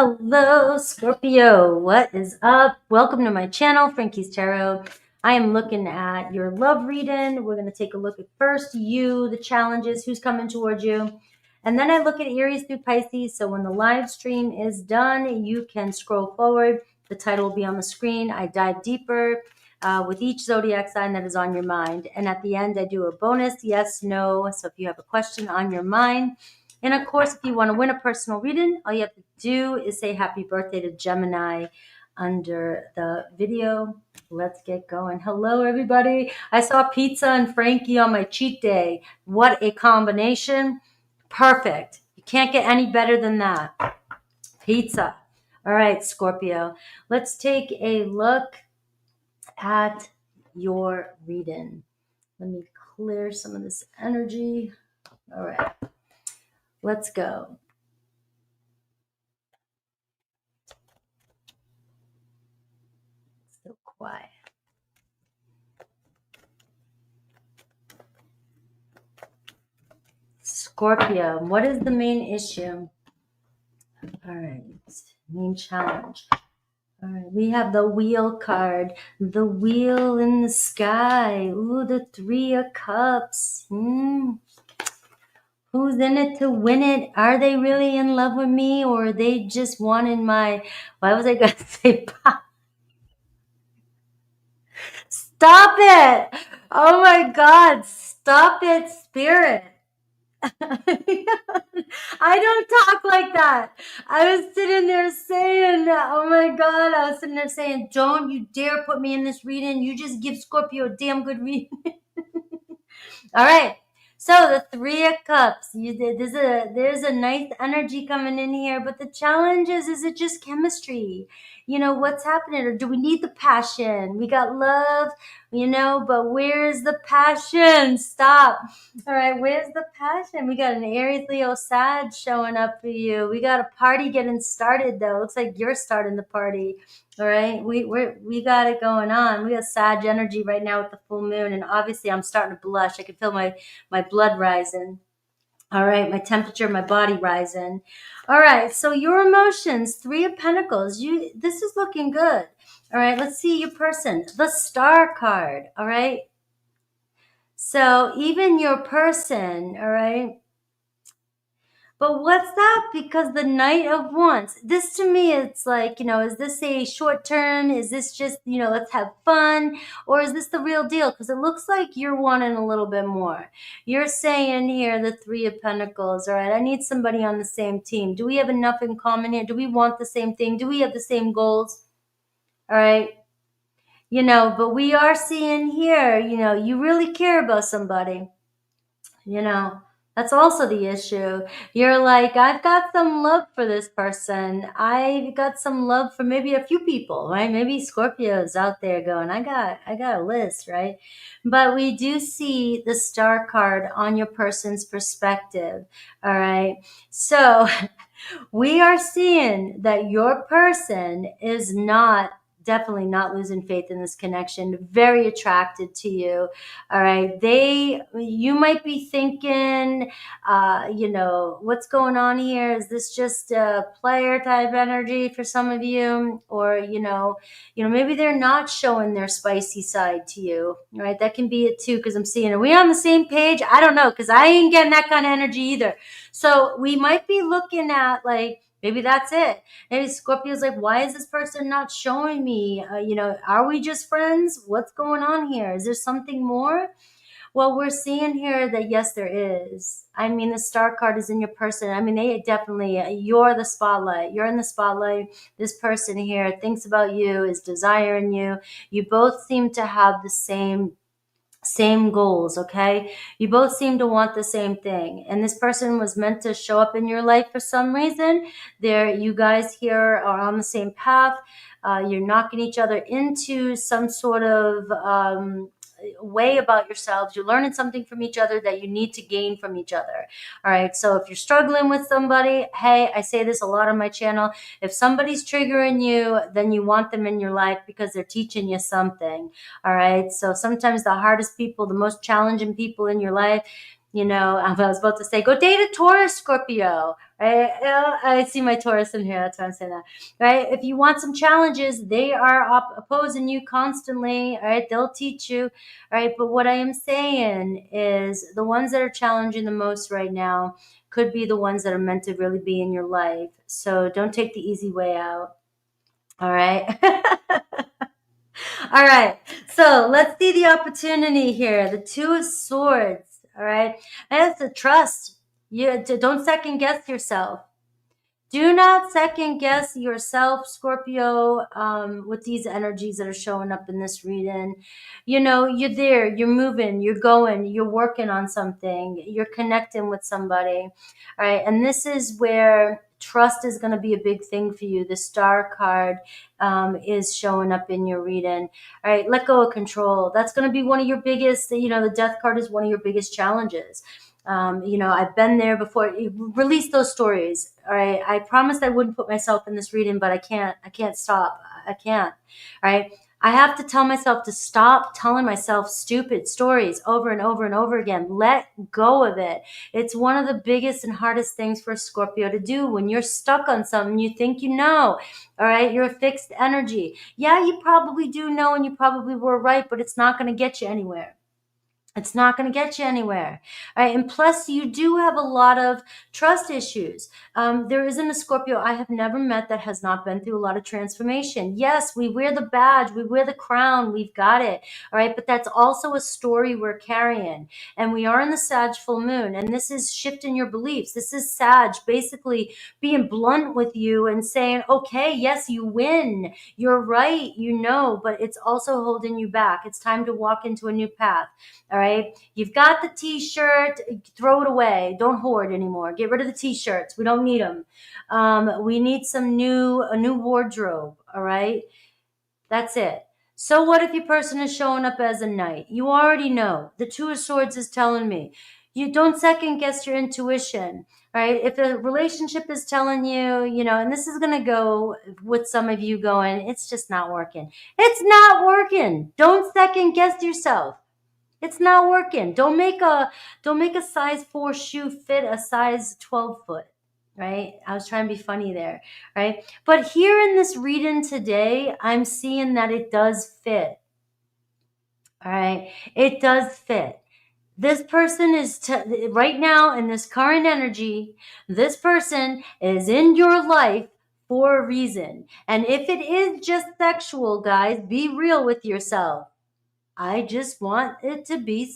Hello, Scorpio. What is up? Welcome to my channel, Frankie's Tarot. I am looking at your love reading. We're going to take a look at first you, the challenges, who's coming towards you. And then I look at Aries through Pisces. So when the live stream is done, you can scroll forward. The title will be on the screen. I dive deeper with each zodiac sign that is on your mind. And at the end, I do a bonus yes, no. So if you have a question on your mind, and of course, if you want to win a personal reading, all you have to do is say happy birthday to Gemini under the video. Let's get going. Hello, everybody. I saw pizza and Frankie on my cheat day. What a combination. Perfect. You can't get any better than that. Pizza. All right, Scorpio. Let's take a look at your reading. Let me clear some of this energy. All right. Let's go. So quiet. Scorpio, what is the main issue? All right, main challenge. All right, we have the wheel card, the wheel in the sky. Ooh, the 3 of cups. Who's in it to win it? Are they really in love with me, or are they just wanting my, why was I going to say pop? Stop it. Oh my God, stop it, spirit. I don't talk like that. I was sitting there saying, oh my God, I was sitting there saying, don't you dare put me in this reading. You just give Scorpio a damn good reading. All right. So the 3 of Cups, there's a nice energy coming in here, but the challenge is it just chemistry? You know, what's happening? Or do we need the passion? We got love, you know, but where's the passion? Stop. All right, where's the passion? We got an Aries, Leo, Sag showing up for you. We got a party getting started, though. Looks like you're starting the party. All right, we got it going on. We got Sag energy right now with the full moon, and obviously I'm starting to blush. I can feel my blood rising. All right, my temperature, my body rising. All right, so your emotions, 3 of Pentacles. This is looking good. All right, let's see your person. The Star card. All right. So even your person, all right. But what's that? Because the Knight of Wands, this to me, it's like, you know, is this a short term? Is this just, you know, let's have fun? Or is this the real deal? Because it looks like you're wanting a little bit more. You're saying here, the 3 of Pentacles, all right, I need somebody on the same team. Do we have enough in common here? Do we want the same thing? Do we have the same goals? All right. You know, but we are seeing here, you know, you really care about somebody. You know, that's also the issue. You're like, I've got some love for this person. I've got some love for maybe a few people, right? Maybe Scorpios out there going, I got a list, right? But we do see the Star card on your person's perspective. All right. So we are seeing that your person is definitely not losing faith in this connection, very attracted to you. All right. You might be thinking, you know, what's going on here? Is this just a player type energy for some of you? Or, you know, maybe they're not showing their spicy side to you, right? That can be it too. Cause I'm seeing, are we on the same page? I don't know. Cause I ain't getting that kind of energy either. So we might be looking at like, maybe that's it. Maybe Scorpio's like, why is this person not showing me? You know, are we just friends? What's going on here? Is there something more? Well, we're seeing here that yes, there is. I mean, the Star card is in your person. I mean, they definitely, you're the spotlight. You're in the spotlight. This person here thinks about you, is desiring you. You both seem to have the same goals, okay? You both seem to want the same thing. And this person was meant to show up in your life for some reason. You guys here are on the same path. You're knocking each other into some sort of way about yourselves. You're learning something from each other that you need to gain from each other. All right. So if you're struggling with somebody, hey, I say this a lot on my channel. If somebody's triggering you, then you want them in your life because they're teaching you something. All right. So sometimes the hardest people, the most challenging people in your life, You know, I was about to say, go date a Taurus, Scorpio. Right? I see my Taurus in here. That's why I'm saying that. Right? If you want some challenges, they are opposing you constantly. All right? They'll teach you. All right? But what I am saying is the ones that are challenging the most right now could be the ones that are meant to really be in your life. So don't take the easy way out. All right? All right. So let's see the opportunity here. The Two of Swords. All right. That's the trust. You don't second guess yourself. Do not second guess yourself, Scorpio, with these energies that are showing up in this reading. You know, you're there, you're moving, you're going, you're working on something, you're connecting with somebody. All right. And this is where trust is going to be a big thing for you. The Star card is showing up in your reading. All right. Let go of control. That's going to be one of your biggest, the Death card is one of your biggest challenges. I've been there before. Release those stories. All right. I promised I wouldn't put myself in this reading, but I can't stop. I can't. All right. I have to tell myself to stop telling myself stupid stories over and over and over again. Let go of it. It's one of the biggest and hardest things for Scorpio to do when you're stuck on something you think you know. All right. You're a fixed energy. Yeah, you probably do know and you probably were right, but it's not going to get you anywhere. It's not going to get you anywhere. All right. And plus, you do have a lot of trust issues. There isn't a Scorpio I have never met that has not been through a lot of transformation. Yes, we wear the badge, we wear the crown, we've got it. All right. But that's also a story we're carrying. And we are in the Sag full moon. And this is shifting your beliefs. This is Sag basically being blunt with you and saying, okay, yes, you win. You're right. But it's also holding you back. It's time to walk into a new path. All right. You've got the t-shirt, throw it away. Don't hoard anymore. Get rid of the t-shirts. We don't need them. We need a new wardrobe. All right. That's it. So what if your person is showing up as a knight? You already know. The Two of Swords is telling me. You don't second guess your intuition. All right. If a relationship is telling you, and this is going to go with some of you going, it's just not working. It's not working. Don't second guess yourself. It's not working. Don't make a size 4 shoe fit a size 12 foot, right? I was trying to be funny there, right? But here in this reading today, I'm seeing that it does fit. All right. It does fit. This person is right now in this current energy, this person is in your life for a reason. And if it is just sexual, guys, be real with yourself. I just want it to be,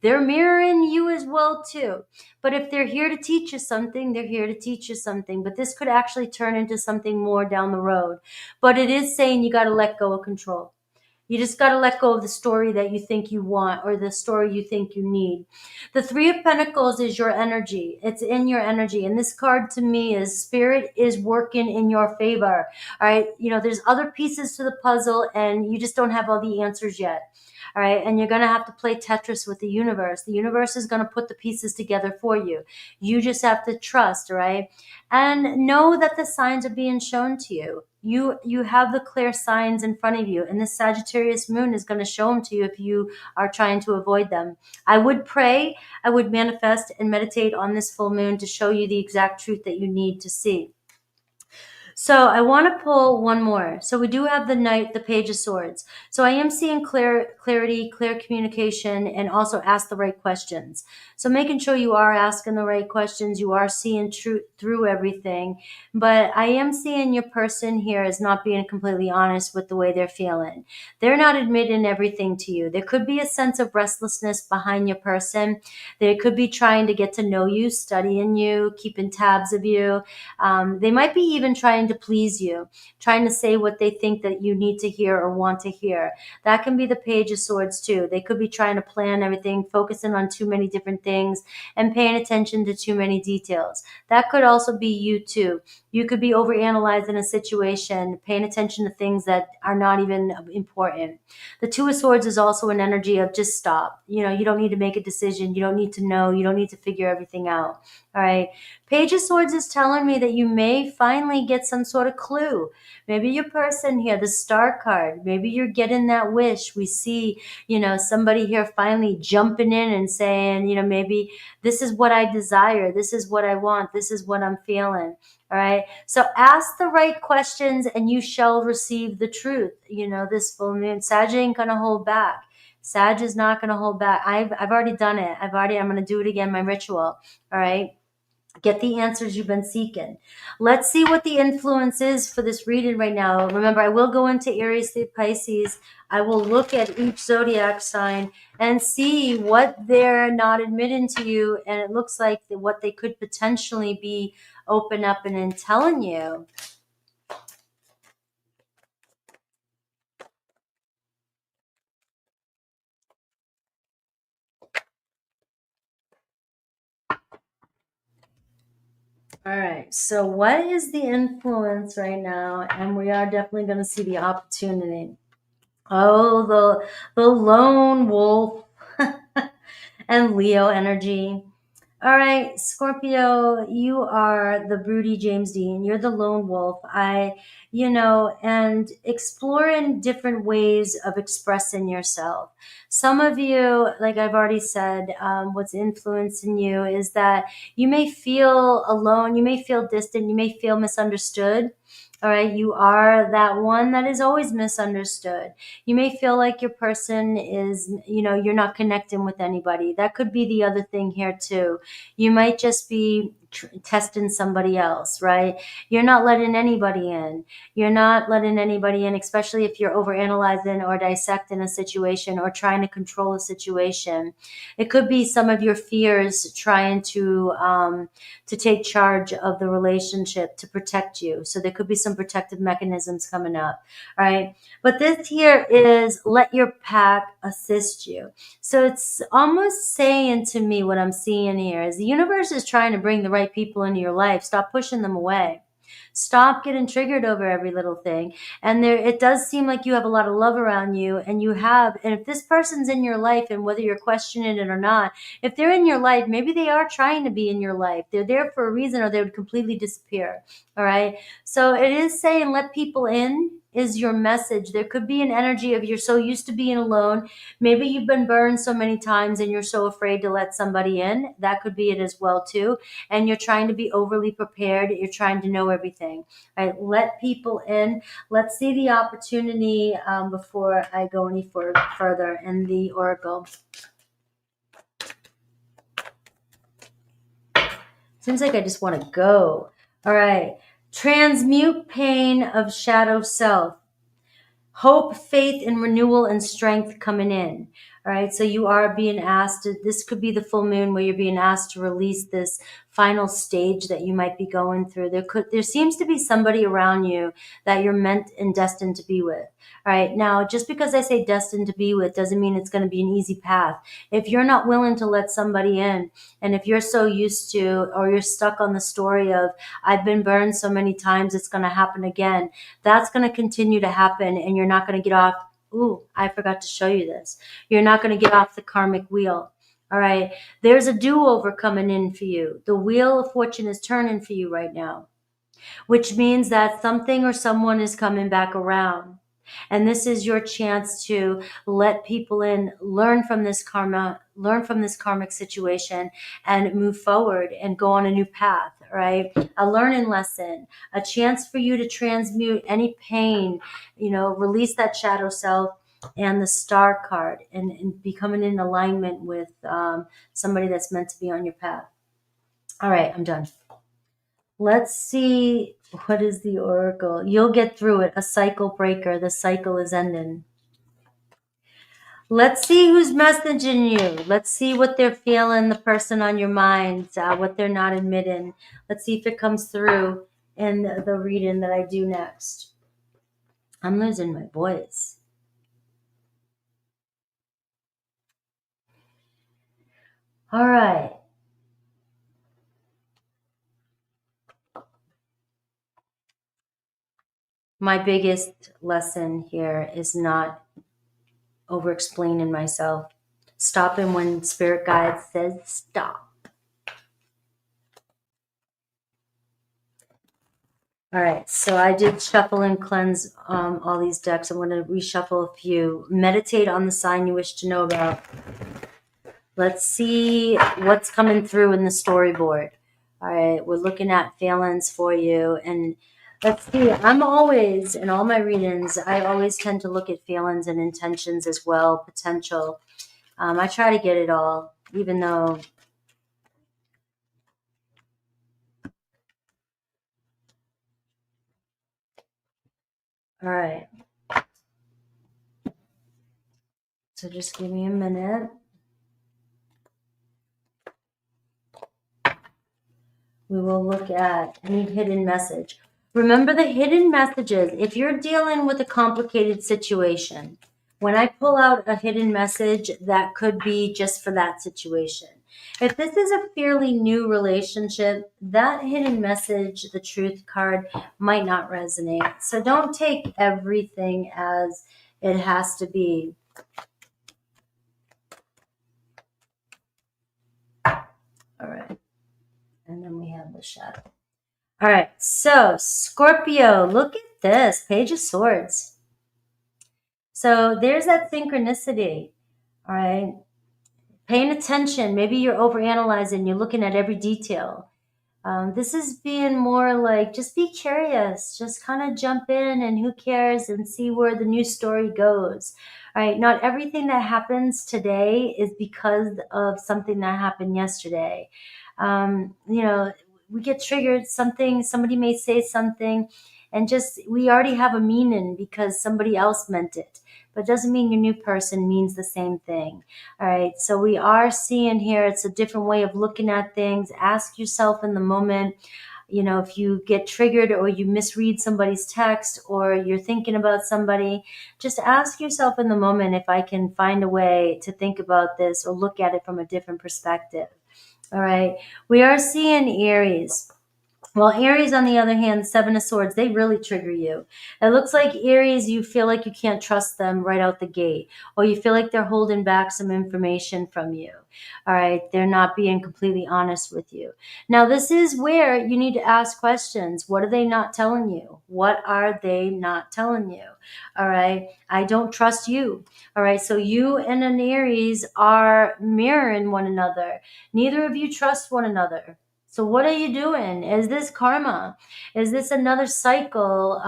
they're mirroring you as well too. But if they're here to teach you something, they're here to teach you something. But this could actually turn into something more down the road. But it is saying you got to let go of control. You just got to let go of the story that you think you want or the story you think you need. The Three of Pentacles is your energy. It's in your energy. And this card to me is spirit is working in your favor. All right. There's other pieces to the puzzle and you just don't have all the answers yet. All right. And you're going to have to play Tetris with the universe. The universe is going to put the pieces together for you. You just have to trust. Right. And know that the signs are being shown to you. You have the clear signs in front of you, and the Sagittarius moon is going to show them to you if you are trying to avoid them. I would pray, I would manifest and meditate on this full moon to show you the exact truth that you need to see. So I want to pull one more. So we do have the Knight, the Page of Swords. So I am seeing clarity, clear communication, and also ask the right questions. So making sure you are asking the right questions, you are seeing through everything. But I am seeing your person here as not being completely honest with the way they're feeling. They're not admitting everything to you. There could be a sense of restlessness behind your person. They could be trying to get to know you, studying you, keeping tabs of you. They might be even trying to please you, trying to say what they think that you need to hear or want to hear. That can be the Page of Swords too. They could be trying to plan everything, focusing on too many different things and paying attention to too many details. That could also be you too. You could be overanalyzing a situation, paying attention to things that are not even important. The Two of Swords is also an energy of just stop. You don't need to make a decision. You don't need to know. You don't need to figure everything out. All right. Page of Swords is telling me that you may finally get some some sort of clue. Maybe your person here, the star card, maybe you're getting that wish. We see, somebody here finally jumping in and saying, maybe this is what I desire. This is what I want. This is what I'm feeling. All right. So ask the right questions and you shall receive the truth. This full moon, Sag ain't going to hold back. Sag is not going to hold back. I've already done it. I'm going to do it again, my ritual. All right. Get the answers you've been seeking. Let's see what the influence is for this reading right now. Remember, I will go into Aries through Pisces. I will look at each zodiac sign and see what they're not admitting to you. And it looks like what they could potentially be open up and telling you. All right. So what is the influence right now? And we are definitely going to see the opportunity. Oh, the lone wolf and Leo energy. All right, Scorpio, you are the broody James Dean. You're the lone wolf. And exploring different ways of expressing yourself. Some of you, like I've already said, what's influencing you is that you may feel alone, you may feel distant, you may feel misunderstood. All right, you are that one that is always misunderstood. You may feel like your person is, you're not connecting with anybody. That could be the other thing here too. You might just be testing somebody else, right? You're not letting anybody in. You're not letting anybody in, especially if you're overanalyzing or dissecting a situation or trying to control a situation. It could be some of your fears trying to take charge of the relationship to protect you. So there could be some protective mechanisms coming up, all right? But this here is let your pack assist you. So it's almost saying to me, what I'm seeing here is the universe is trying to bring the right people into your life. Stop pushing them away. Stop getting triggered over every little thing. And it does seem like you have a lot of love around you, and if this person's in your life, and whether you're questioning it or not, if they're in your life, maybe they are trying to be in your life. They're there for a reason, or they would completely disappear. All right. So it is saying let people in is your message. There could be an energy of you're so used to being alone. Maybe you've been burned so many times and you're so afraid to let somebody in. That could be it as well too. And you're trying to be overly prepared. You're trying to know everything. All right, let people in. Let's see the opportunity before I go any further in the oracle. Seems like I just want to go. All right. Transmute pain of shadow self. Hope, faith, and renewal and strength coming in. All right. So you are being asked, this could be the full moon where you're being asked to release this final stage that you might be going through. There seems to be somebody around you that you're meant and destined to be with. All right. Now, just because I say destined to be with doesn't mean it's going to be an easy path. If you're not willing to let somebody in, and if you're so used to, or you're stuck on the story of, I've been burned so many times, it's going to happen again, that's going to continue to happen, and you're not going to get off. Ooh, I forgot to show you this. You're not going to get off the karmic wheel. All right. There's a do-over coming in for you. The wheel of fortune is turning for you right now, which means that something or someone is coming back around. And this is your chance to let people in, learn from this karmic situation, and move forward and go on a new path, right? A learning lesson, a chance for you to transmute any pain, release that shadow self, and the star card, and becoming in alignment with somebody that's meant to be on your path. All right, I'm done. Let's see, what is the oracle? You'll get through it. A cycle breaker. The cycle is ending. Let's see who's messaging you. Let's see what they're feeling, the person on your mind, what they're not admitting. Let's see if it comes through in the reading that I do next. I'm losing my voice. All right. My biggest lesson here is not over-explaining myself. Stopping when spirit guide says stop. All right, so I did shuffle and cleanse all these decks. I'm going to reshuffle a few. Meditate on the sign you wish to know about. Let's see what's coming through in the storyboard. All right, we're looking at feelings for you. And let's see, I'm always, in all my readings, I always tend to look at feelings and intentions as well, potential. I try to get it all, even though... All right. So just give me a minute. We will look at any hidden message. Remember the hidden messages. If you're dealing with a complicated situation, when I pull out a hidden message, that could be just for that situation. If this is a fairly new relationship, that hidden message, the truth card, might not resonate. So don't take everything as it has to be. All right. And then we have the shadow. All right, so Scorpio, look at this, Page of Swords. So there's that synchronicity, all right? Paying attention, maybe you're overanalyzing, you're looking at every detail. This is being more like, just be curious, just kind of jump in and who cares and see where the new story goes. All right, not everything that happens today is because of something that happened yesterday. You know, we get triggered, somebody may say something, and just we already have a meaning because somebody else meant it. But it doesn't mean your new person means the same thing. All right, so we are seeing here, it's a different way of looking at things. Ask yourself in the moment, you know, if you get triggered or you misread somebody's text or you're thinking about somebody, just ask yourself in the moment if I can find a way to think about this or look at it from a different perspective. All right, we are seeing Aries. Well, Aries, on the other hand, Seven of Swords, they really trigger you. It looks like Aries, you feel like you can't trust them right out the gate, or you feel like they're holding back some information from you. All right, they're not being completely honest with you. Now, this is where you need to ask questions. What are they not telling you? What are they not telling you? All right, I don't trust you. All right, so you and an Aries are mirroring one another. Neither of you trust one another. So what are you doing? Is this karma? Is this another cycle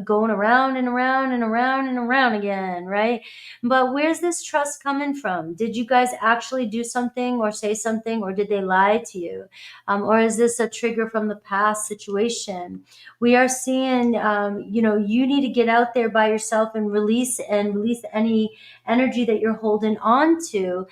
going around and around and around and around again, right? But where's this trust coming from? Did you guys actually do something or say something, or did they lie to you? Or is this a trigger from the past situation? We are seeing, you know, you need to get out there by yourself and release any energy that you're holding on to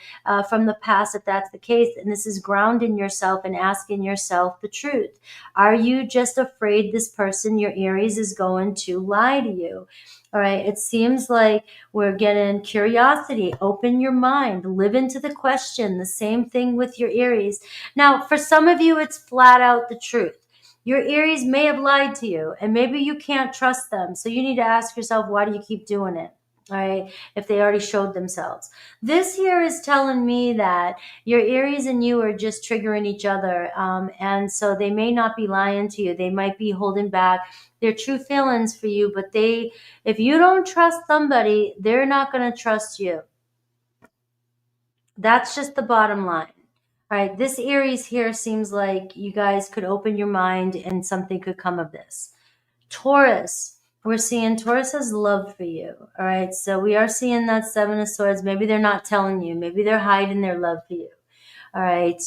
from the past, if that's the case. And this is grounding yourself and asking yourself the truth. Are you just afraid this person, your Aries, is going to lie to you? All right, it seems like we're getting curiosity. Open your mind, live into the question. The same thing with your Aries. Now, for some of you, it's flat out the truth. Your Aries may have lied to you, and maybe you can't trust them. So you need to ask yourself, why do you keep doing it? All right, if they already showed themselves. This here is telling me that your Aries and you are just triggering each other. And so they may not be lying to you. They might be holding back their true feelings for you, but if you don't trust somebody, they're not going to trust you. That's just the bottom line. All right, this Aries here seems like you guys could open your mind and something could come of this. Taurus, we're seeing Taurus has love for you. All right, so we are seeing that Seven of Swords. Maybe they're not telling you. Maybe they're hiding their love for you. All right,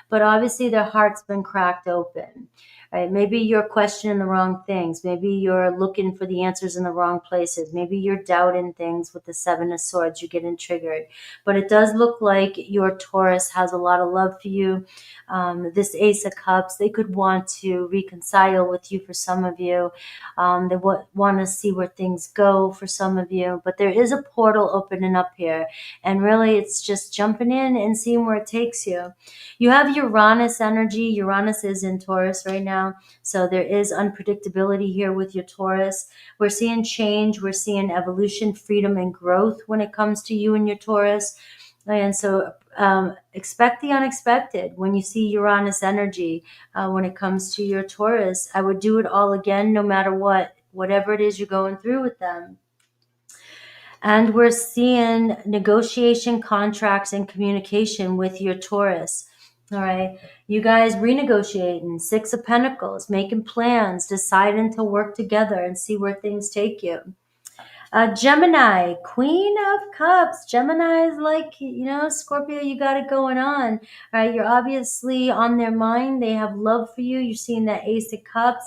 but obviously their heart's been cracked open. Right? Maybe you're questioning the wrong things. Maybe you're looking for the answers in the wrong places. Maybe you're doubting things with the Seven of Swords. You're getting triggered. But it does look like your Taurus has a lot of love for you. This Ace of Cups, they could want to reconcile with you for some of you. They want to see where things go for some of you. But there is a portal opening up here. And really, it's just jumping in and seeing where it takes you. You have Uranus energy. Uranus is in Taurus right now. So there is unpredictability here with your Taurus. We're seeing change. We're seeing evolution, freedom, and growth when it comes to you and your Taurus. And so expect the unexpected when you see Uranus energy. When it comes to your Taurus, I would do it all again, no matter what, whatever it is you're going through with them. And we're seeing negotiation, contracts, and communication with your Taurus. All right. You guys renegotiating, Six of Pentacles, making plans, deciding to work together and see where things take you. Gemini, Queen of Cups. Gemini is like, Scorpio, you got it going on. All right. You're obviously on their mind. They have love for you. You're seeing that Ace of Cups.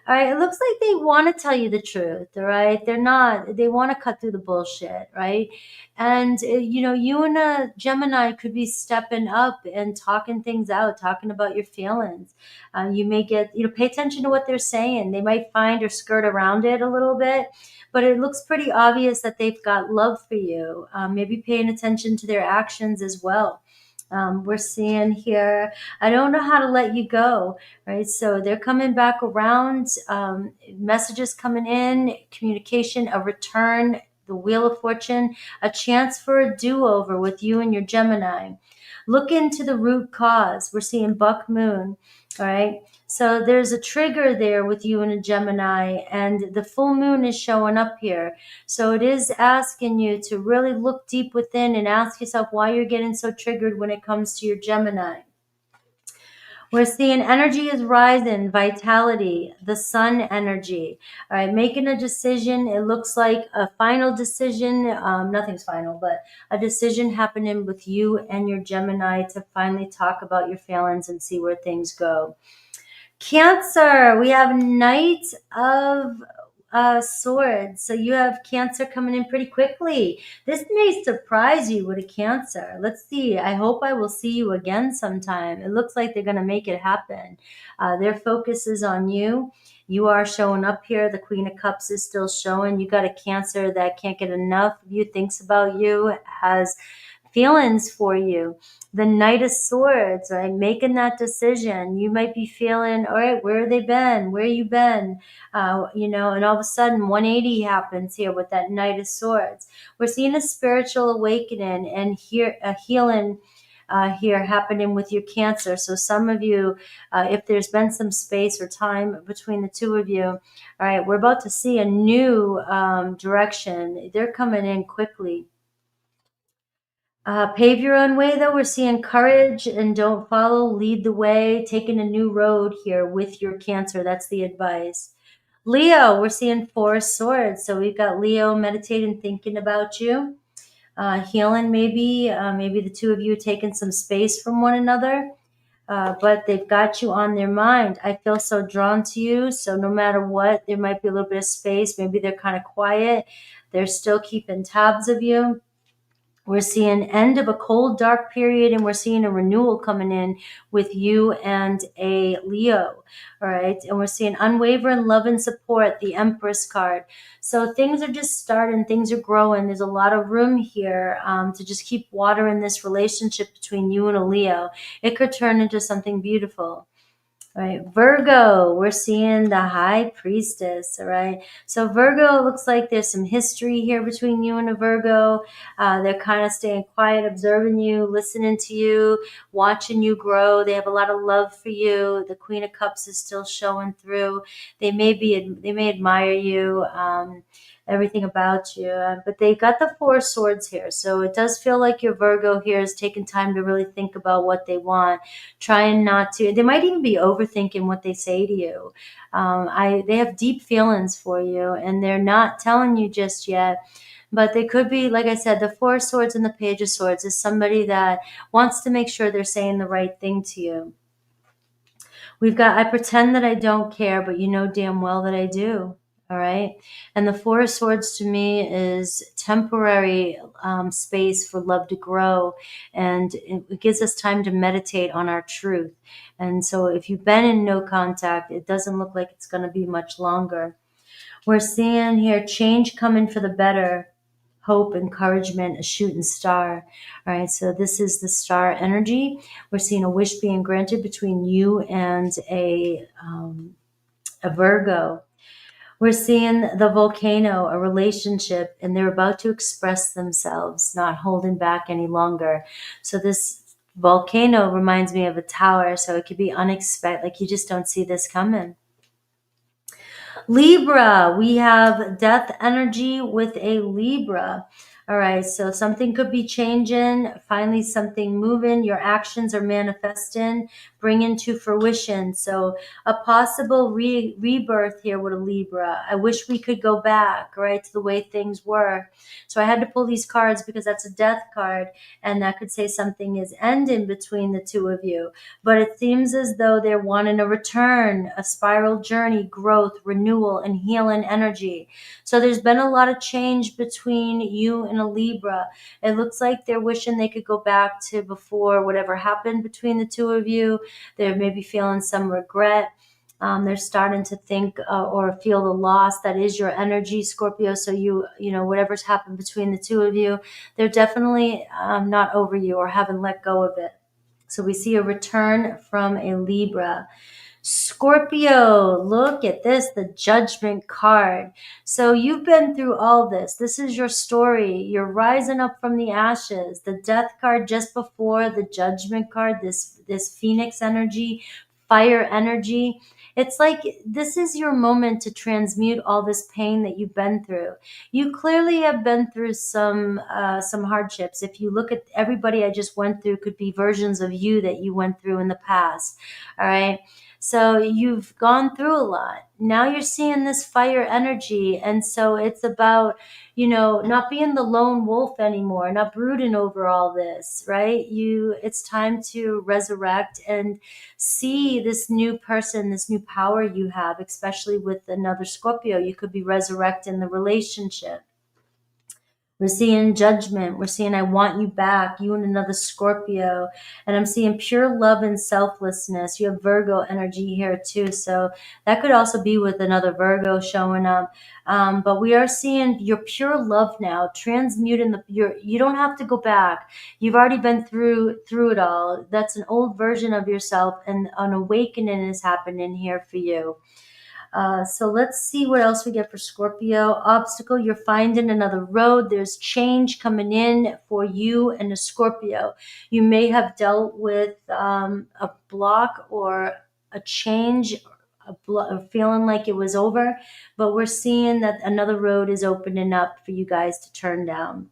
All right. It looks like they want to tell you the truth. All right. They want to cut through the bullshit. Right. And, you and a Gemini could be stepping up and talking things out, talking about your feelings. You may get, pay attention to what they're saying. They might find or skirt around it a little bit, but it looks pretty obvious that they've got love for you. Maybe paying attention to their actions as well. We're seeing here, I don't know how to let you go, right? So they're coming back around, messages coming in, communication, a return, the Wheel of Fortune, a chance for a do-over with you and your Gemini. Look into the root cause. We're seeing Buck Moon, all right? So there's a trigger there with you and a Gemini, and the full moon is showing up here. So it is asking you to really look deep within and ask yourself why you're getting so triggered when it comes to your Gemini. We're seeing energy is rising, vitality, the sun energy. All right, making a decision. It looks like a final decision. Nothing's final, but a decision happening with you and your Gemini to finally talk about your feelings and see where things go. Cancer, we have Knight of Swords. So you have Cancer coming in pretty quickly. This may surprise you with a Cancer. Let's see. I hope I will see you again sometime. It looks like they're going to make it happen. Their focus is on you. You are showing up here. The Queen of Cups is still showing. You got a Cancer that can't get enough of you, thinks about you, has feelings for you. The Knight of Swords, right? Making that decision. You might be feeling, all right, where have they been? Where you been? And all of a sudden 180 happens here with that Knight of Swords. We're seeing a spiritual awakening and here a healing here happening with your Cancer. So some of you, if there's been some space or time between the two of you, all right, we're about to see a new direction. They're coming in quickly. Pave your own way, though. We're seeing courage and don't follow, lead the way, taking a new road here with your Cancer. That's the advice. Leo, we're seeing Four of Swords. So we've got Leo meditating, thinking about you, healing maybe. Maybe the two of you taking some space from one another, but they've got you on their mind. I feel so drawn to you. So no matter what, there might be a little bit of space. Maybe they're kind of quiet. They're still keeping tabs of you. We're seeing end of a cold, dark period, and we're seeing a renewal coming in with you and a Leo, all right? And we're seeing unwavering love and support, the Empress card. So things are just starting, things are growing. There's a lot of room here to just keep watering this relationship between you and a Leo. It could turn into something beautiful. All right, Virgo, we're seeing the High Priestess, all right? So Virgo, looks like there's some history here between you and a Virgo. They're kind of staying quiet, observing you, listening to you, watching you grow. They have a lot of love for you. The Queen of Cups is still showing through. They may admire you, everything about you, but they got the Four of Swords here. So it does feel like your Virgo here is taking time to really think about what they want, trying not to. They might even be overthinking what they say to you. They have deep feelings for you, and they're not telling you just yet. But they could be, like I said, the Four of Swords and the Page of Swords is somebody that wants to make sure they're saying the right thing to you. We've got, I pretend that I don't care, but you know damn well that I do. All right. And the Four of Swords to me is temporary space for love to grow. And it gives us time to meditate on our truth. And so if you've been in no contact, it doesn't look like it's going to be much longer. We're seeing here change coming for the better. Hope, encouragement, a shooting star. All right, so this is the star energy. We're seeing a wish being granted between you and a Virgo. We're seeing the volcano, a relationship, and they're about to express themselves, not holding back any longer. So this volcano reminds me of a tower, so it could be unexpected, like you just don't see this coming. Libra, we have death energy with a Libra. All right, so something could be changing, finally something moving, your actions are manifesting, bringing to fruition. So a possible rebirth here with a Libra. I wish we could go back, right, to the way things were. So I had to pull these cards because that's a death card, and that could say something is ending between the two of you. But it seems as though they're wanting a return, a spiral journey, growth, renewal, and healing energy. So there's been a lot of change between you and a Libra. It looks like they're wishing they could go back to before whatever happened between the two of you. They're maybe feeling some regret. They're starting to think or feel the loss that is your energy, Scorpio. So you know, whatever's happened between the two of you, they're definitely not over you or haven't let go of it. So we see a return from a Libra. Scorpio, look at this, the Judgment card. So you've been through all this. This is your story. You're rising up from the ashes. The Death card just before the Judgment card, this Phoenix energy, fire energy. It's like this is your moment to transmute all this pain that you've been through. You clearly have been through some hardships. If you look at everybody I just went through, could be versions of you that you went through in the past. All right. So you've gone through a lot. Now you're seeing this fire energy. And so it's about, you know, not being the lone wolf anymore, not brooding over all this, right? It's time to resurrect and see this new person, this new power you have, especially with another Scorpio. You could be resurrecting the relationship. We're seeing Judgment. We're seeing I want you back, you and another Scorpio. And I'm seeing pure love and selflessness. You have Virgo energy here too. So that could also be with another Virgo showing up. But we are seeing your pure love now, transmuting you don't have to go back. You've already been through it all. That's an old version of yourself, and an awakening is happening here for you. So let's see what else we get for Scorpio. Obstacle, you're finding another road. There's change coming in for you and a Scorpio. You may have dealt with a block or a change, feeling like it was over, but we're seeing that another road is opening up for you guys to turn down.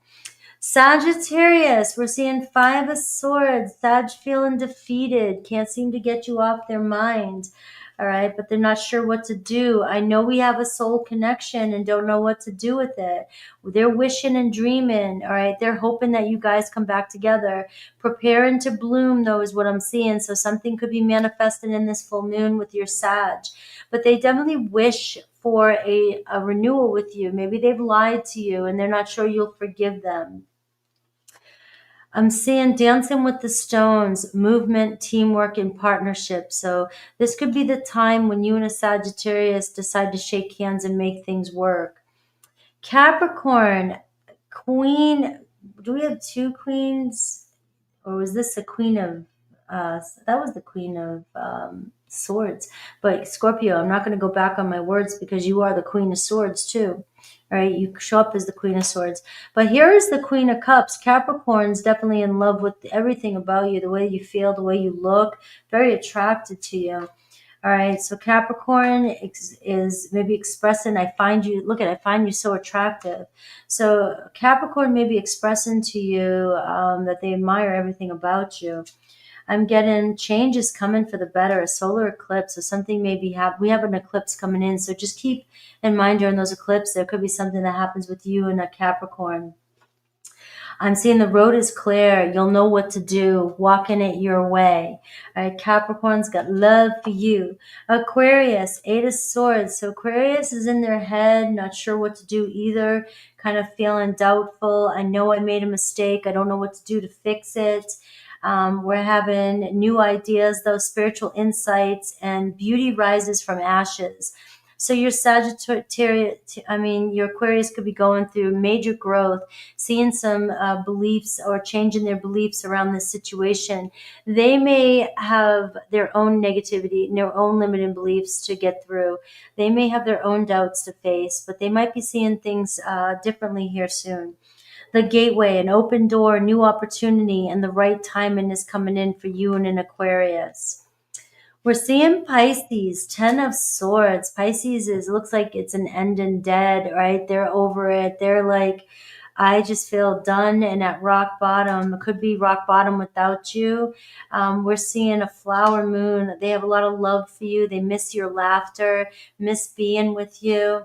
Sagittarius, we're seeing 5 of Swords. Sag feeling defeated, can't seem to get you off their mind. All right, but they're not sure what to do. I know we have a soul connection and don't know what to do with it. They're wishing and dreaming. All right, they're hoping that you guys come back together. Preparing to bloom, though, is what I'm seeing. So something could be manifesting in this full moon with your Sag. But they definitely wish for a renewal with you. Maybe they've lied to you and they're not sure you'll forgive them. I'm seeing Dancing with the Stones, movement, teamwork, and partnership. So this could be the time when you and a Sagittarius decide to shake hands and make things work. Capricorn, Queen. Do we have 2 queens? Or was this a queen of, that was the Queen of Swords. But Scorpio, I'm not going to go back on my words because you are the Queen of Swords too. All right, you show up as the Queen of Swords. But here is the Queen of Cups. Capricorn's definitely in love with everything about you, the way you feel, the way you look, very attracted to you. All right, so Capricorn is maybe expressing, I find you so attractive. So Capricorn may be expressing to you that they admire everything about you. I'm getting changes coming for the better, a solar eclipse or something maybe we have an eclipse coming in. So just keep in mind during those eclipses, there could be something that happens with you and a Capricorn. I'm seeing the road is clear. You'll know what to do. Walking it your way. All right, Capricorn's got love for you. Aquarius, 8 of Swords. So Aquarius is in their head, not sure what to do either, kind of feeling doubtful. I know I made a mistake. I don't know what to do to fix it. We're having new ideas, those spiritual insights, and beauty rises from ashes. So your Sagittarius, your Aquarius could be going through major growth, seeing some beliefs or changing their beliefs around this situation. They may have their own negativity, their own limiting beliefs to get through. They may have their own doubts to face, but they might be seeing things differently here soon. The gateway, an open door, new opportunity, and the right timing is coming in for you and an Aquarius. We're seeing Pisces, 10 of Swords. Pisces looks like it's an end and dead, right? They're over it. They're like, I just feel done and at rock bottom. It could be rock bottom without you. We're seeing a flower moon. They have a lot of love for you. They miss your laughter, miss being with you.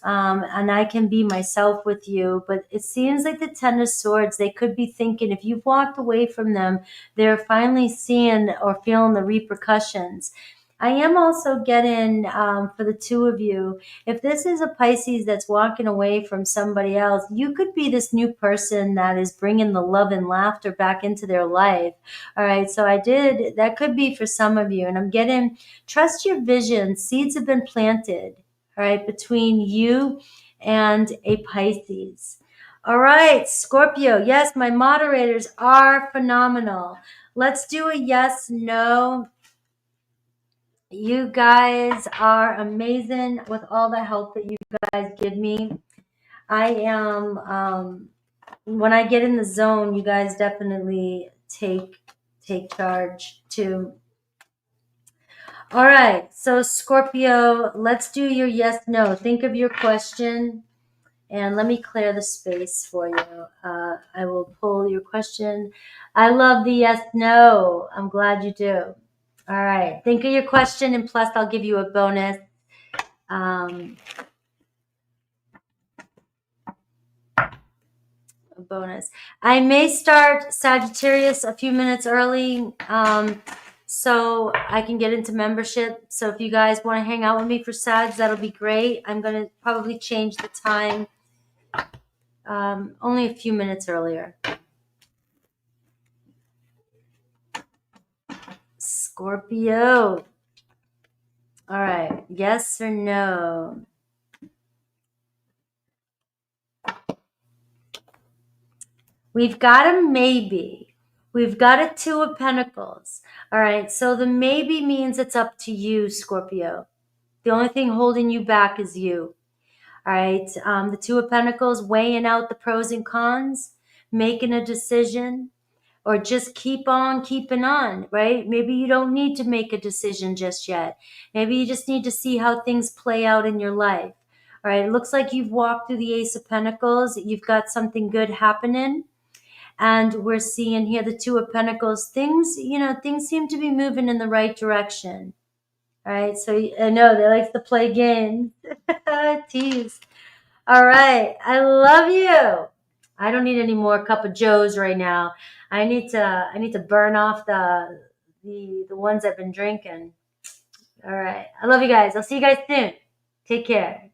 And I can be myself with you. But it seems like the 10 of Swords, they could be thinking if you've walked away from them, they're finally seeing or feeling the repercussions. I am also getting, for the two of you, if this is a Pisces that's walking away from somebody else, you could be this new person that is bringing the love and laughter back into their life. All right. So that could be for some of you. And I'm getting, trust your vision. Seeds have been planted. All right, between you and a Pisces. All right, Scorpio. Yes, my moderators are phenomenal. Let's do a yes, no. You guys are amazing with all the help that you guys give me. I am, when I get in the zone, you guys definitely take charge too. All right, so Scorpio, let's do your yes, no. Think of your question, and let me clear the space for you. I will pull your question. I love the yes, no. I'm glad you do. All right, think of your question, and plus I'll give you a bonus. I may start Sagittarius a few minutes early. So I can get into membership. So if you guys want to hang out with me for Sags, that'll be great. I'm going to probably change the time only a few minutes earlier. Scorpio. All right. Yes or no? We've got a maybe. We've got a Two of Pentacles. All right. So the maybe means it's up to you, Scorpio. The only thing holding you back is you. All right. The Two of Pentacles, weighing out the pros and cons, making a decision, or just keep on keeping on, right? Maybe you don't need to make a decision just yet. Maybe you just need to see how things play out in your life. All right. It looks like you've walked through the Ace of Pentacles. You've got something good happening. And we're seeing here the Two of Pentacles. Things seem to be moving in the right direction. All right. So I know they like to play games. Tease. All right. I love you. I don't need any more cup of joes right now. I need to burn off the ones I've been drinking. All right. I love you guys. I'll see you guys soon. Take care.